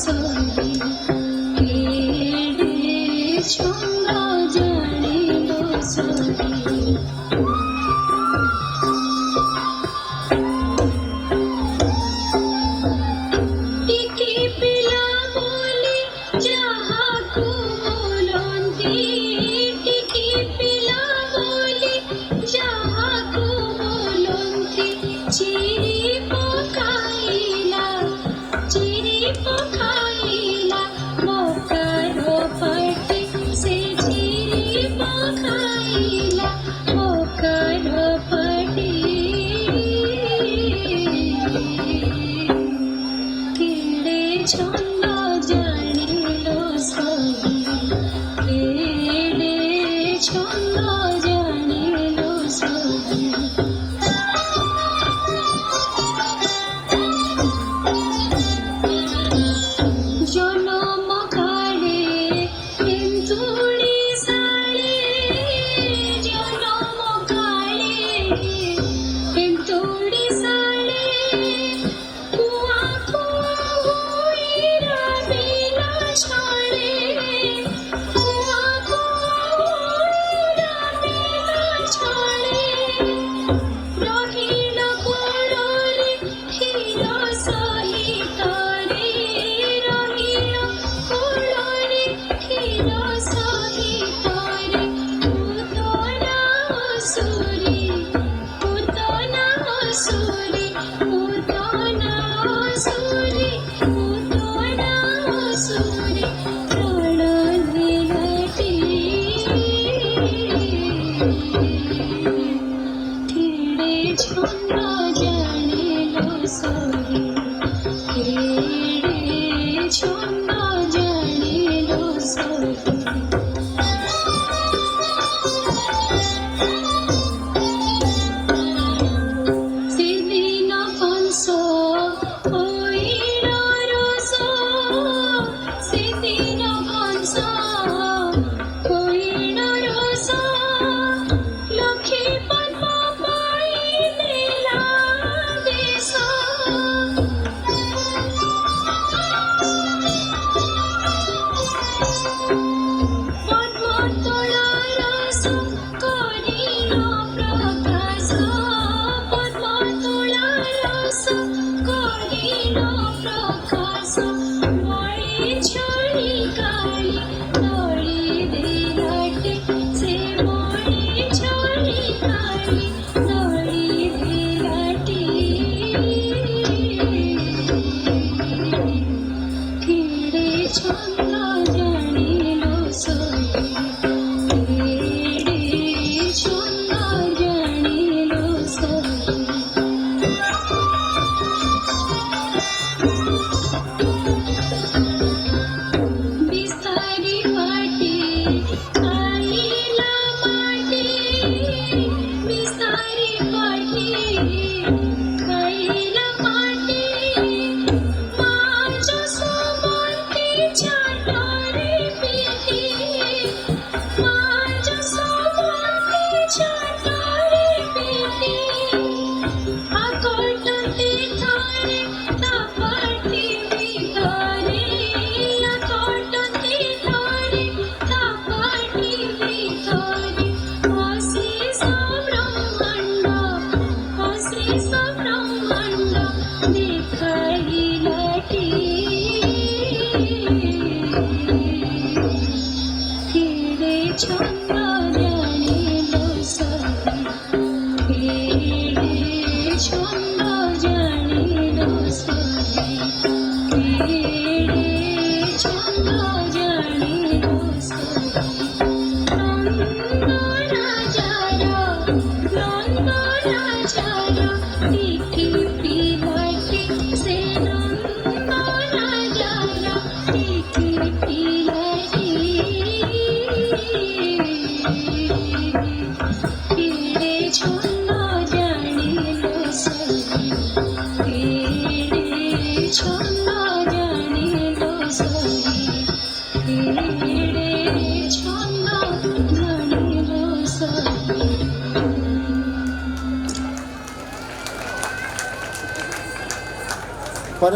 সহি কেড়ে ছন্দ জানিল সহি টিকি পিলা বলি যাহাকু বলন্তি টিকি পিলা বলি যাহাকু বলন্তি চিরি পকাইলা মকার পাটি সে চিরি পকাইলা মকার পাটি কেড়ে ছন্দ জানিল সহি কেড়ে ছন্দ জানিল সহি জনম কালে তেন্তুড়ি সালে জনম কালে তেন্তুড়ি সালে কুয়া কুইরা বিনা ছাড়ে কুয়া কুইরা বিনা ছাড়ে রহিল কোড়রে ক্ষীর সহিতরে রহিল কোড়রে ক্ষীর সহিতরে পুতনা অসুরি পুতনা অসুরি পুতনা অসুরি পুতনা অসুরি প্রাণ নিরতি কেড়ে ছন্দ জানিল সহি কেড়ে ছন্দ জানিল সহি সেদিন কংস হইল রস সেদিন কংস হইল রস লক্ষ্মী পদ্ম পাইলা দেশ পদ্মতলা রস করিল প্রকাশ পদ্মতলা রস করিল প্রকাশ মরি ছড়ি কালি দড়ি দিলাটে সে মরি ছড়ি কালি দড়ি দিলাটে কেড়ে ছন্দ জানিল সহি কেড়ে ছন্দ জানিল সহি বিস্তারি মাটি খাইলা মাটি বিস্তারি মাটি খাইলা মাটি মাছ সুমন্তি ছাটরে পিঠি মাছ সুমন্তি ছাটরে পিঠি আকটতে ধরে তাপাটি ভিতরে আকটতে ধরে তাপাটি ভিতরে অশেষ ব্রহ্মাণ্ড দেখাইলাটি কেড়ে ছন্দ জানিল সহি কেড়ে ছন্দ জানিল সহি কেড়ে ছন্দ জানিল সহি নন্দ রাজার টিকি পিলাটি সে নন্দ রাজার টিকি পিলাটি কেড়ে ছন্দ জানিল সহি কেড়ে ছন্দ জানিল সহি কেড়ে ছন্দ জানিল সহি।